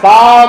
7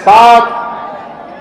7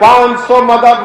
500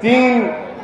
3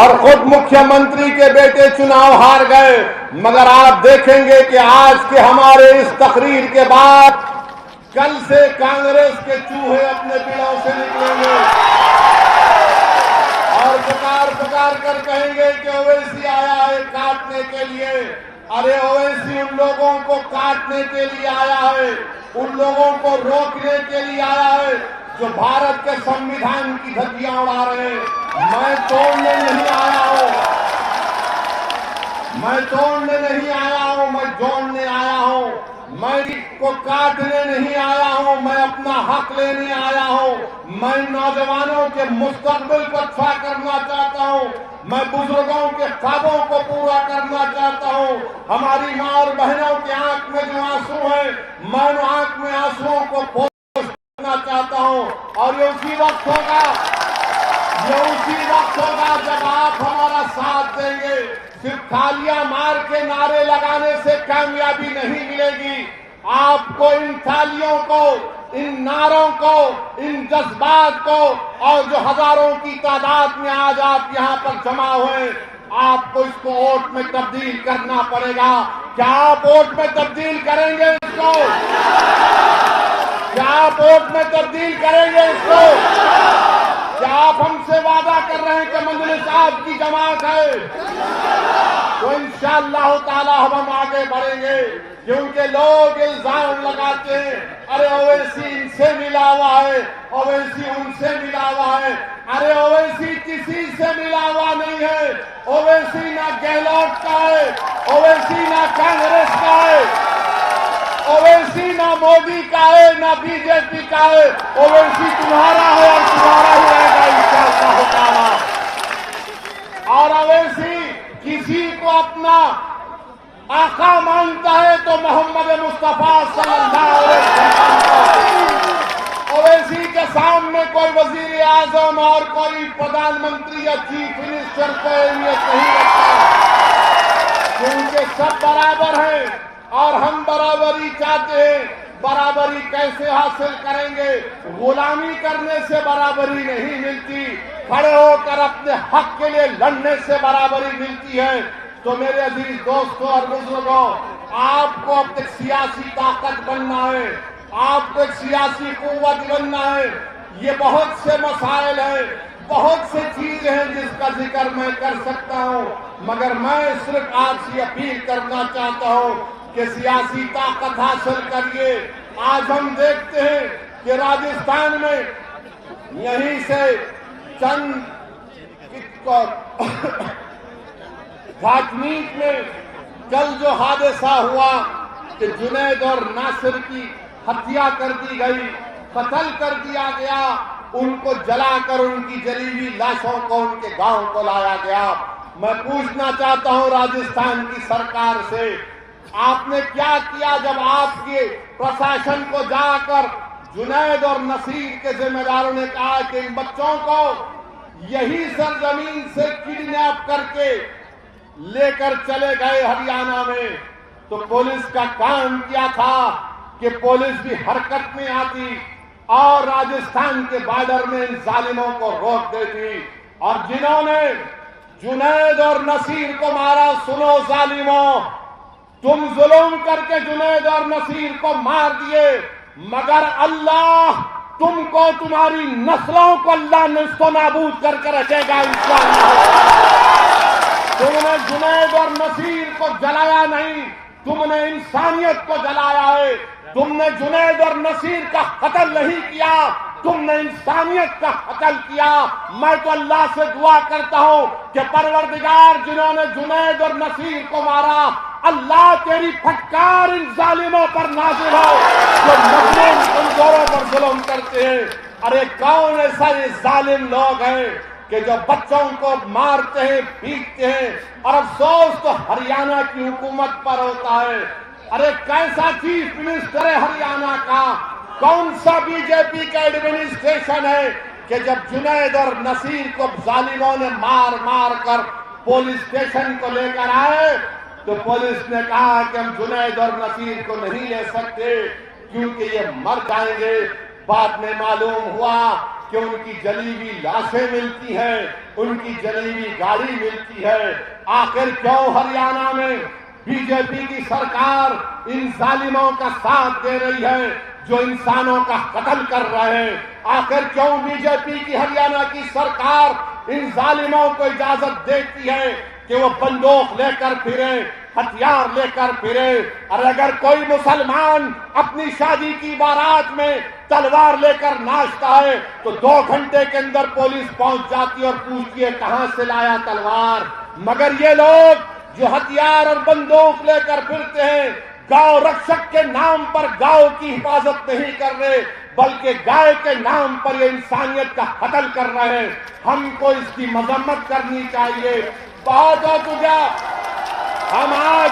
اور خود مکھیہ منتری کے بیٹے چناؤ ہار گئے، مگر آپ دیکھیں گے کہ آج کے ہمارے اس تقریر کے بعد کل سے کانگریس کے چوہے اپنے بلوں سے نکلیں گے اور پکار کر کہیں گے کہ اویسی آیا ہے کاٹنے کے لیے۔ ارے اویسی ان لوگوں کو کاٹنے کے لیے آیا ہے، ان لوگوں کو روکنے کے لیے آیا ہے جو بھارت کے سنویدھان کی دھجیاں اڑا رہے ہیں۔ میں توڑنے نہیں آیا ہوں، میں توڑنے نہیں آیا ہوں، میں جوڑنے آیا ہوں۔ میں کو کاٹنے نہیں آیا ہوں، میں اپنا حق لینے آیا ہوں۔ میں نوجوانوں کے مستقبل کو اچھا کرنا چاہتا ہوں، میں بزرگوں کے خوابوں کو پورا کرنا چاہتا ہوں۔ ہماری ماں اور بہنوں کی آنکھ میں جو آنسو ہیں، میں ان آنکھ میں آنسوؤں کو پوچھ کرنا چاہتا ہوں۔ اور یہ اسی وقت ہوگا جب آپ ہمارا ساتھ دیں گے۔ صرف تھالیاں مار کے نعرے لگانے سے کامیابی نہیں ملے گی، آپ کو ان تھالیوں کو، ان نعروں کو، ان جذبات کو، اور جو ہزاروں کی تعداد میں آج آپ یہاں پر جمع ہوئے، آپ کو اس کو ووٹ میں تبدیل کرنا پڑے گا۔ کیا آپ ووٹ میں تبدیل کریں گے اس کو؟ کیا آپ ووٹ میں تبدیل کریں گے اس کو؟ کیا آپ ہم سے وعدہ کر رہے ہیں کہ مجلس آپ کی جماعت ہے؟ تو انشاءاللہ تعالی ہم آگے بڑھیں گے، کیونکہ لوگ الزام لگاتے ہیں ارے اویسی ان سے ملا ہوا ہے، اویسی ان سے ملا ہوا ہے۔ ارے اویسی کسی سے ملا ہوا نہیں ہے، اویسی نہ گہلوٹ کا ہے، اویسی نہ کانگریس کا ہے، اویسی نہ مودی کا ہے، نہ بی جے پی کا ہے۔ اویسی تمہارا ہے اور تمہارا ہی رہے گا انشاءاللہ تعالی۔ اور اویسی کسی کو اپنا آقا مانتا ہے تو محمد مصطفیٰ صلی اللہ علیہ وسلم کو۔ اویسی کے سامنے کوئی وزیر اعظم اور کوئی پردھان منتری یا چیف منسٹر کو اہمیت نہیں رکھتا، کیونکہ سب برابر ہیں اور ہم برابری چاہتے ہیں۔ برابری کیسے حاصل کریں گے؟ غلامی کرنے سے برابری نہیں ملتی، کھڑے ہو کر اپنے حق کے لیے لڑنے سے برابری ملتی ہے۔ تو میرے عزیز دوستوں اور بزرگوں، آپ کو اب ایک سیاسی طاقت بننا ہے، آپ کو ایک سیاسی قوت بننا ہے۔ یہ بہت سے مسائل ہیں، بہت سے چیزیں ہیں جس کا ذکر میں کر سکتا ہوں، مگر میں صرف آپ سے اپیل کرنا چاہتا ہوں کہ سیاسی طاقت حاصل کریے۔ آج ہم دیکھتے ہیں کہ راجستھان میں یہیں سے چند گھاٹمیٹ میں کل جو حادثہ ہوا کہ جنید اور ناصر کی ہتیا کر دی گئی، قتل کر دیا گیا، ان کو جلا کر ان کی جلی ہوئی لاشوں کو ان کے گاؤں کو لایا گیا۔ میں پوچھنا چاہتا ہوں راجستھان کی سرکار سے، آپ نے کیا کیا جب آپ کے پرشاسن کو جا کر جنید اور نصیر کے ذمہ داروں نے کہا کہ ان بچوں کو یہی سرزمین سے کڈنیپ کر کے لے کر چلے گئے ہریانہ میں، تو پولیس کا کام کیا تھا کہ پولیس بھی حرکت میں آتی اور راجستھان کے بارڈر میں ان ظالموں کو روک دیتی۔ اور جنہوں نے جنید اور نصیر کو مارا، سنو ظالموں، تم ظلم کر کے جنید اور نصیر کو مار دیے، مگر اللہ تم کو، تمہاری نسلوں کو اللہ نیست و نابود کر کے رکھے گا انشاءاللہ۔ تم نے جنید اور نصیر کو جلایا نہیں، تم نے انسانیت کو جلایا ہے۔ تم نے جنید اور نصیر کا قتل نہیں کیا، تم نے انسانیت کا قتل کیا۔ میں تو اللہ سے دعا کرتا ہوں کہ پروردگار جنہوں نے جنید اور نصیر کو مارا، اللہ تیری پھٹکار ان ظالموں پر نازل ہو جو مظلوم کمزوروں پر ظلم کرتے ہیں۔ ارے کون ایسا یہ ظالم لوگ ہیں کہ جو بچوں کو مارتے ہیں، پیٹتے ہیں، اور افسوس تو ہریانہ کی حکومت پر ہوتا ہے۔ ارے کیسا چیف منسٹر ہے ہریانہ کا، کون سا بی جے پی کا ایڈمنسٹریشن ہے کہ جب جنید اور نصیر کو ظالموں نے مار مار کر پولیس اسٹیشن کو لے کر آئے تو پولیس نے کہا کہ ہم جنید اور نصیر کو نہیں لے سکتے کیونکہ یہ مر جائیں گے۔ بعد میں معلوم ہوا کہ ان کی جلی ہوئی لاشیں ملتی ہیں، ان کی جلی ہوئی گاڑی ملتی ہے۔ آخر کیوں ہریانہ میں بی جے پی کی سرکار ان ظالموں کا ساتھ دے رہی ہے جو انسانوں کا قتل کر رہے ہیں؟ آخر کیوں بی جے پی کی ہریانہ کی سرکار ان ظالموں کو اجازت دیتی ہے کہ وہ بندوق لے کر پھریں، ہتھیار لے کر پھرے؟ اور اگر کوئی مسلمان اپنی شادی کی بارات میں تلوار لے کر ناچتا ہے تو 2 گھنٹے کے اندر پولیس پہنچ جاتی ہے اور پوچھتی ہے کہاں سے لایا تلوار؟ مگر یہ لوگ جو ہتھیار اور بندوق لے کر پھرتے ہیں، گاؤں رکشک کے نام پر گاؤں کی حفاظت نہیں کر رہے بلکہ گائے کے نام پر یہ انسانیت کا قتل کر رہے ہیں۔ ہم کو اس کی مذمت کرنی چاہیے۔ بہت ہو چکا۔ ہم آج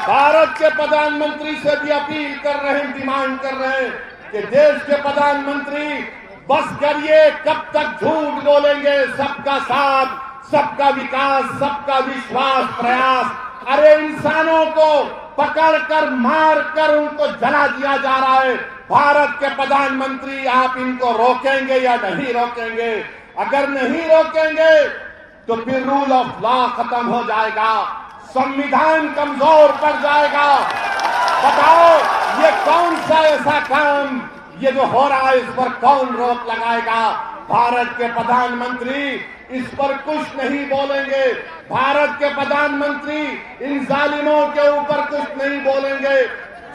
بھارت کے پردھان منتری سے بھی اپیل کر رہے ہیں، ڈیمانڈ کر رہے ہیں کہ دیش کے پردھان منتری بس کریے، کب تک جھوٹ بولیں گے؟ سب کا ساتھ، سب کا وکاس، سب کا وشواس پریاس۔ ارے انسانوں کو پکڑ کر مار کر ان کو جلا دیا جا رہا ہے۔ بھارت کے پردھان منتری آپ ان کو روکیں گے یا نہیں روکیں گے؟ اگر نہیں روکیں گے تو پھر رول آف لا ختم ہو جائے گا، سنویدھان کمزور پڑ جائے گا۔ بتاؤ یہ کون سا ایسا کام یہ جو ہو رہا ہے اس پر کون روک لگائے گا؟ بھارت کے پردھان منتری اس پر کچھ نہیں بولیں گے، بھارت کے پردھان منتری ان ظالموں کے اوپر کچھ نہیں بولیں گے،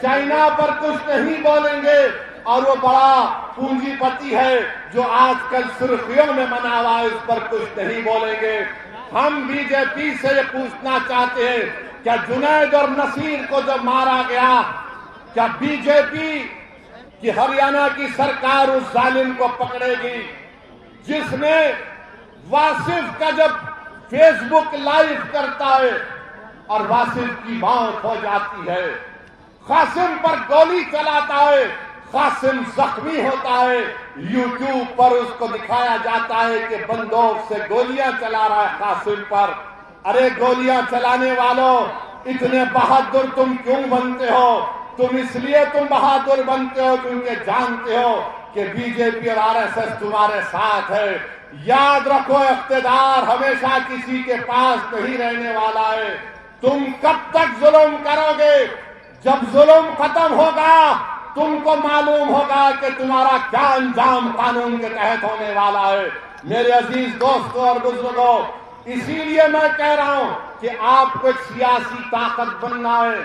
چائنا پر کچھ نہیں بولیں گے، اور وہ بڑا پونجی پتی ہے جو آج کل سرخیوں میں بنا ہوا ہے اس پر کچھ نہیں بولیں گے۔ ہم بی جے پی سے یہ پوچھنا چاہتے ہیں کیا جنید اور نصیر کو جب مارا گیا کیا بی جے پی کی ہریانہ کی سرکار اس ظالم کو پکڑے گی جس نے واصف کا جب فیس بک لائیو کرتا ہے اور واصف کی موت ہو جاتی ہے، قاسم پر گولی چلاتا ہے، قاسم زخمی ہوتا ہے، یوٹیوب پر اس کو دکھایا جاتا ہے کہ بندوق سے گولیاں چلا رہا ہے قاسم پر۔ ارے گولیاں چلانے والوں، اتنے بہادر تم کیوں بنتے ہو؟ تم اس لیے بہادر بنتے ہو کیونکہ جانتے ہو کہ بی جے پی اور آر ایس ایس تمہارے ساتھ ہے۔ یاد رکھو اقتدار ہمیشہ کسی کے پاس نہیں رہنے والا ہے۔ تم کب تک ظلم کرو گے؟ جب ظلم ختم ہوگا تم کو معلوم ہوگا کہ تمہارا کیا انجام قانون کے تحت ہونے والا ہے۔ میرے عزیز دوستوں اور بزرگوں، اسی لیے میں کہہ رہا ہوں کہ آپ کو ایک سیاسی طاقت بننا ہے۔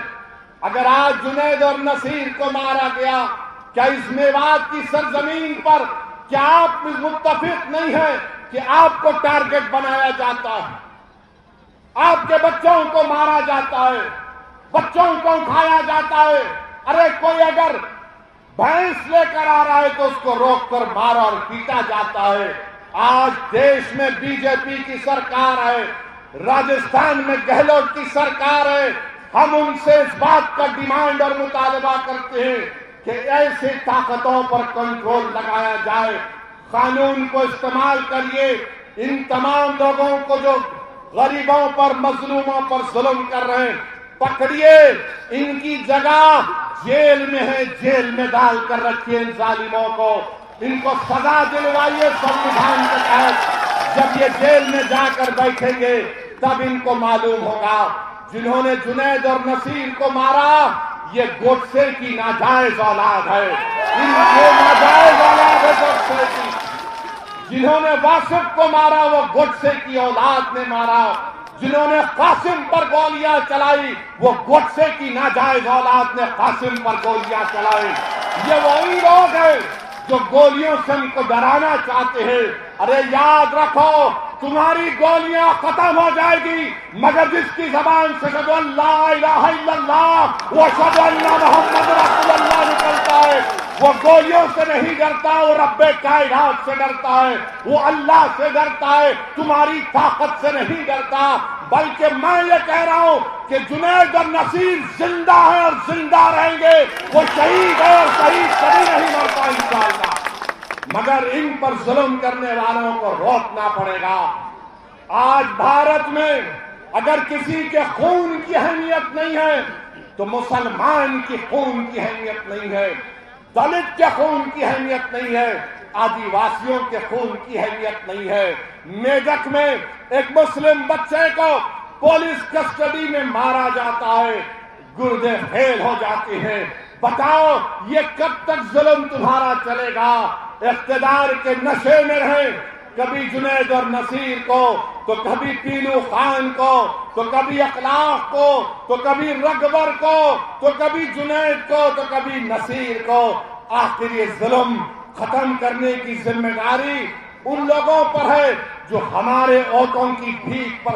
اگر آج جنید اور نصیر کو مارا گیا، کیا اس میوات کی سرزمین پر کیا آپ متفق نہیں ہیں کہ آپ کو ٹارگٹ بنایا جاتا ہے، آپ کے بچوں کو مارا جاتا ہے، بچوں کو اٹھایا جاتا ہے؟ ارے کوئی اگر بھینس لے کر آ رہا ہے تو اس کو روک کر مارا اور پیٹا جاتا ہے۔ آج دیش میں بی جے پی کی سرکار ہے، راجستھان میں گہلوٹ کی سرکار ہے۔ ہم ان سے اس بات کا ڈیمانڈ اور مطالبہ کرتے ہیں کہ ایسی طاقتوں پر کنٹرول لگایا جائے، قانون کو استعمال کریے۔ ان تمام لوگوں کو جو غریبوں پر، مظلوموں پر ظلم کر رہے ہیں، پکڑیے، ان کی جگہ جیل میں ہے، جیل میں ڈال کر رکھیے ان ظالموں کو، ان کو سزا دلوائیے سنویدھان کے تحت۔ جب یہ جیل میں جا کر بیٹھیں گے تب ان کو معلوم ہوگا۔ جنہوں نے جنید اور نصیر کو مارا یہ گوڈسے کی ناجائز اولاد ہے، ان کی ناجائز اولاد ہے گوڈسے کی۔ جنہوں نے واصف کو مارا وہ گوڈسے کی اولاد نے مارا، جنہوں نے قاسم پر گولیاں چلائی وہ گوڈسے کی ناجائز اولاد نے قاسم پر گولیاں چلائی۔ یہ وہی لوگ ہیں جو گولیوں سے ان کو ڈرانا چاہتے ہیں۔ ارے یاد رکھو تمہاری گولیاں ختم ہو جائے گی مگر جس کی زبان سے اشہدو ان لا الہ الا اللہ و اشہدو ان محمد رسول اللہ نکلتا ہے وہ گولیوں سے نہیں ڈرتا، وہ رب کائنات سے ڈرتا ہے، وہ اللہ سے ڈرتا ہے، تمہاری طاقت سے نہیں ڈرتا۔ بلکہ میں یہ کہہ رہا ہوں کہ جنید اور نصیر زندہ ہیں اور زندہ رہیں گے، وہ شہید ہے اور شہید کبھی نہیں مرتا انشاءاللہ، مگر ان پر ظلم کرنے والوں کو روکنا پڑے گا۔ آج بھارت میں اگر کسی کے خون کی اہمیت نہیں ہے تو مسلمان کی خون کی اہمیت نہیں ہے۔ دلت کے خون کی اہمیت نہیں ہے، آدیواسیوں کے خون کی اہمیت نہیں ہے۔ میدک میں ایک مسلم بچے کو پولیس کسٹڈی میں مارا جاتا ہے، گردے فیل ہو جاتے ہیں۔ بتاؤ یہ کب تک ظلم تمہارا چلے گا؟ اقتدار کے نشے میں رہیں، کبھی جنید اور نصیر کو، تو کبھی پیلو خان کو، تو کبھی اخلاق کو، تو کبھی رگور کو، تو کبھی جنید کو، تو کبھی نصیر کو۔ آخر یہ ظلم ختم کرنے کی ذمہ داری ان لوگوں پر ہے جو ہمارے ووٹوں کی بھیک پر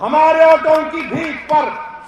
ہمارے ووٹوں کی بھیک پر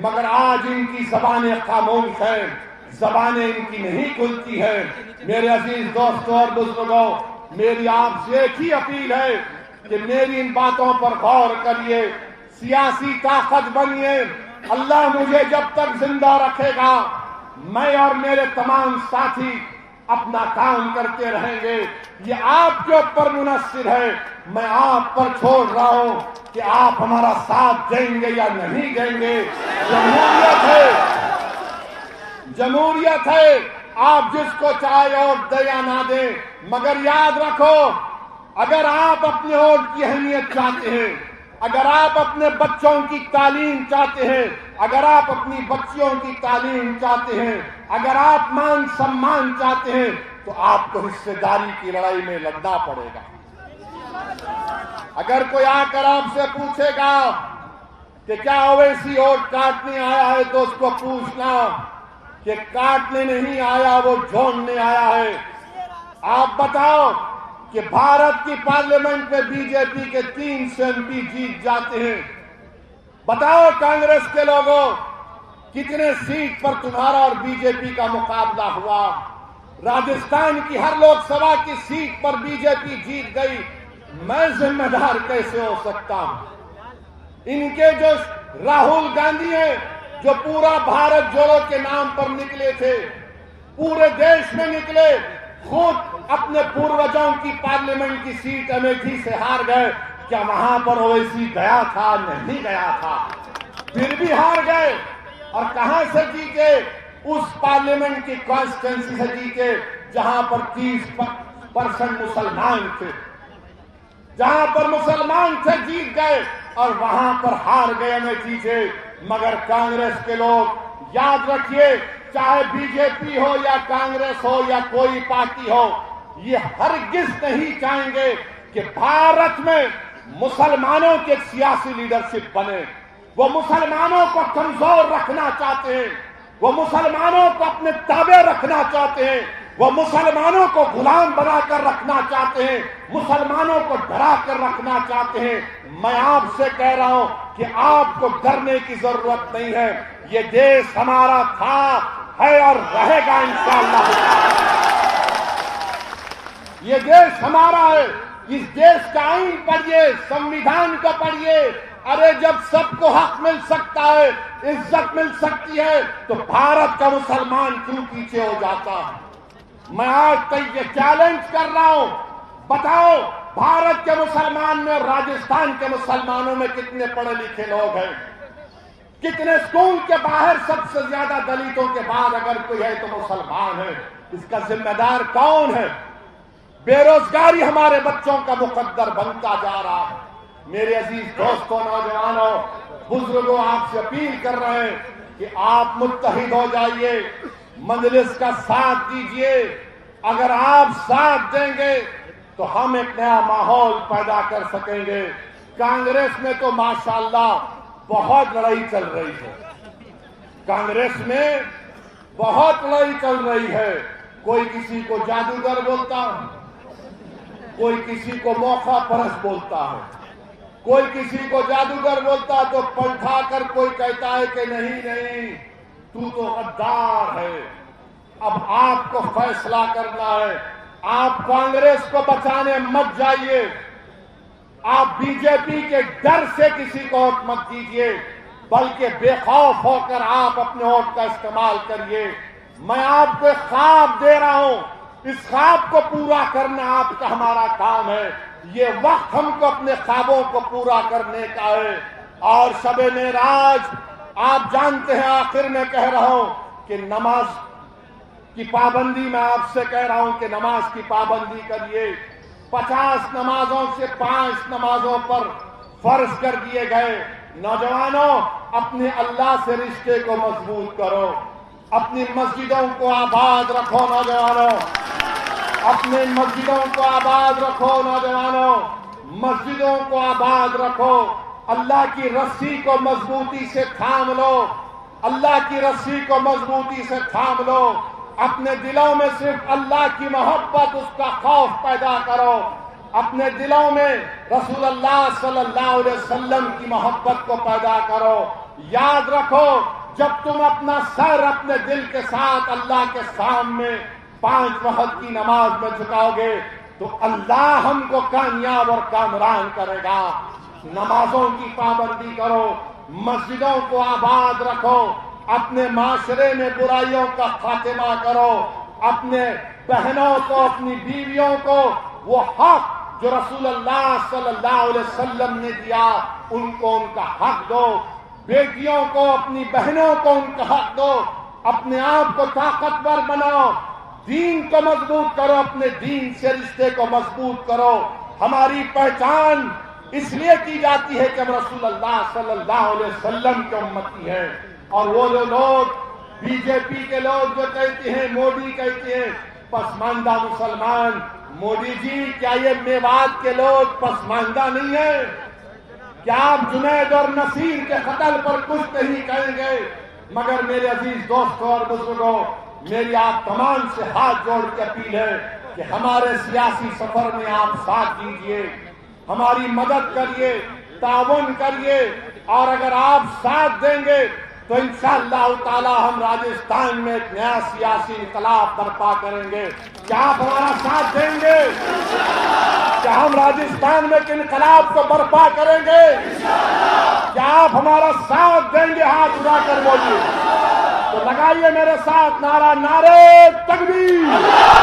مگر آج ان کی زبانیں خاموش ہیں، زبانیں ان کی نہیں کھلتی ہیں۔ میرے عزیز دوستوں اور بزرگوں، میری آپ سے ایک ہی اپیل ہے کہ میری ان باتوں پر غور کریے، سیاسی طاقت بنیے۔ اللہ مجھے جب تک زندہ رکھے گا، میں اور میرے تمام ساتھی اپنا کام کرتے رہیں گے۔ یہ آپ کے اوپر منحصر ہے، میں آپ پر چھوڑ رہا ہوں کہ آپ ہمارا ساتھ دیں گے یا نہیں دیں گے۔ جمہوریت ہے، جمہوریت ہے، آپ جس کو چاہے ووٹ دیں یا نہ دیں، مگر یاد رکھو اگر آپ اپنے ووٹ کی اہمیت چاہتے ہیں، اگر آپ اپنے بچوں کی تعلیم چاہتے ہیں، اگر آپ اپنی بچیوں کی تعلیم چاہتے ہیں، اگر آپ مان سمان چاہتے ہیں، تو آپ کو حصے داری کی لڑائی میں لڑنا پڑے گا۔ اگر کوئی آ کر آپ سے پوچھے گا کہ کیا اویسی ووٹ کاٹنے آیا ہے، تو اس کو پوچھنا کہ کاٹنے نہیں آیا، وہ جھوڑنے آیا ہے۔ آپ بتاؤ کہ بھارت کی پارلیمنٹ میں بی جے پی کے 3 ایم پی جیت جاتے ہیں، بتاؤ کانگریس کے لوگوں کتنے سیٹ پر تمہارا اور بی جے پی کا مقابلہ ہوا؟ راجستھان کی ہر لوک سبھا کی سیٹ پر بی جے پی جیت گئی، میں ذمہ دار کیسے ہو سکتا ہوں؟ ان کے جو راہل گاندھی ہیں جو پورا بھارت جوڑو کے نام پر نکلے تھے، پورے دیش میں نکلے، خود اپنے پوروجوں کی پارلیمنٹ کی سیٹ امیٹھی سے ہار گئے۔ کیا وہاں پر اویسی گیا تھا؟ نہیں گیا تھا، پھر بھی ہار گئے۔ اور کہاں سے جیتے؟ اس پارلیمنٹ کی کانسٹیٹوئنسی سے جیتے جہاں پر 30% مسلمان تھے، جہاں پر مسلمان تھے جیت گئے، اور وہاں پر ہار گئے امیٹھی سے۔ مگر کانگریس کے لوگ یاد رکھیے، چاہے بی جے پی ہو یا کانگریس ہو یا کوئی پارٹی ہو، یہ ہرگز نہیں چاہیں گے کہ بھارت میں مسلمانوں کی ایک سیاسی لیڈرشپ بنے۔ وہ مسلمانوں کو کمزور رکھنا چاہتے ہیں، وہ مسلمانوں کو اپنے تابع رکھنا چاہتے ہیں، وہ مسلمانوں کو غلام بنا کر رکھنا چاہتے ہیں، مسلمانوں کو ڈرا کر رکھنا چاہتے ہیں۔ میں آپ سے کہہ رہا ہوں کہ آپ کو ڈرنے کی ضرورت نہیں ہے، یہ دیش ہمارا تھا، ہے اور رہے گا انشاءاللہ۔ یہ دیش ہمارا ہے، اس دیش کا آئین پڑھیے، سنویدھان کو پڑھیے۔ ارے جب سب کو حق مل سکتا ہے، عزت مل سکتی ہے، تو بھارت کا مسلمان کیوں پیچھے ہو جاتا ہے؟ میں آج تک یہ چیلنج کر رہا ہوں، بتاؤ بھارت کے مسلمان میں اور راجستھان کے مسلمانوں میں کتنے پڑھے لکھے لوگ ہیں؟ کتنے اسکول کے باہر سب سے زیادہ دلتوں کے بعد اگر کوئی ہے تو مسلمان ہے؟ اس کا ذمہ دار کون ہے؟ بے روزگاری ہمارے بچوں کا مقدر بنتا جا رہا ہے۔ میرے عزیز دوستوں، نوجوانوں، بزرگوں، آپ سے اپیل کر رہے ہیں کہ آپ متحد ہو جائیے، مجلس کا ساتھ دیجیے۔ اگر آپ ساتھ دیں گے تو ہم ایک نیا ماحول پیدا کر سکیں گے۔ کانگریس میں تو ماشاءاللہ بہت لڑائی چل رہی ہے، کانگریس میں بہت لڑائی چل رہی ہے۔ کوئی کسی کو جادوگر بولتا ہے، کوئی کسی کو موقع پرست بولتا ہے، کوئی کسی کو جادوگر بولتا تو پلٹا کر کوئی کہتا ہے کہ نہیں نہیں تو غدار ہے۔ اب آپ کو فیصلہ کرنا ہے، آپ کانگریس کو بچانے مت جائیے، آپ بی جے پی کے ڈر سے کسی کو ووٹ مت دیجیے، بلکہ بے خوف ہو کر آپ اپنے ووٹ کا استعمال کریے۔ میں آپ کو ایک خواب دے رہا ہوں، اس خواب کو پورا کرنا آپ کا ہمارا کام ہے۔ یہ وقت ہم کو اپنے خوابوں کو پورا کرنے کا ہے، اور شب معراج آپ جانتے ہیں آخر میں کہہ رہا ہوں کہ نماز کی پابندی میں آپ سے کہہ رہا ہوں کہ نماز کی پابندی کریے. 50 نمازوں سے 5 نمازوں پر فرض کر دیے گئے. نوجوانوں اپنے اللہ سے رشتے کو مضبوط کرو. اپنی مسجدوں کو آباد رکھو نوجوانوں. اپنے مسجدوں کو آباد رکھو نوجوانوں. مسجدوں کو آباد رکھو. اللہ کی رسی کو مضبوطی سے تھام لو. اللہ کی رسی کو مضبوطی سے تھام لو. اپنے دلوں میں صرف اللہ کی محبت اس کا خوف پیدا کرو. اپنے دلوں میں رسول اللہ صلی اللہ علیہ وسلم کی محبت کو پیدا کرو. یاد رکھو جب تم اپنا سر اپنے دل کے ساتھ اللہ کے سامنے 5 وقت کی نماز میں جھکاؤ گے تو اللہ ہم کو کامیاب اور کامران کرے گا. نمازوں کی پابندی کرو. مسجدوں کو آباد رکھو. اپنے معاشرے میں برائیوں کا خاتمہ کرو. اپنے بہنوں کو اپنی بیویوں کو وہ حق جو رسول اللہ صلی اللہ علیہ وسلم نے دیا ان کو ان کا حق دو. بیٹیوں کو اپنی بہنوں کو ان کا حق دو. اپنے آپ کو طاقتور بناؤ. دین کو مضبوط کرو. اپنے دین سے رشتے کو مضبوط کرو. ہماری پہچان اس لیے کی جاتی ہے کہ ہم رسول اللہ صلی اللہ علیہ وسلم کے امتی ہیں. اور وہ جو لوگ بی جے پی کے لوگ جو کہتے ہیں مودی کہتے ہیں پسماندہ مسلمان. مودی جی کیا یہ میوات کے لوگ پسماندہ نہیں ہیں؟ کیا آپ جنید اور نصیر کے قتل پر کچھ نہیں کہیں گے؟ مگر میرے عزیز دوستوں اور بزرگوں میری آپ تمام سے ہاتھ جوڑ کے اپیل ہے کہ ہمارے سیاسی سفر میں آپ ساتھ دیجیے. ہماری مدد کریے. تعاون کریے. اور اگر آپ ساتھ دیں گے تو انشاءاللہ تعالی ہم راجستھان میں ایک نیا سیاسی انقلاب برپا کریں گے. کیا آپ ہمارا ساتھ دیں گے؟ کیا ہم راجستھان میں ایک انقلاب کو برپا کریں گے؟ کیا آپ ہمارا ساتھ دیں گے؟ ہاتھ اٹھا کر بولیے. تو لگائیے میرے ساتھ نعرہ، نعرے تکبیر.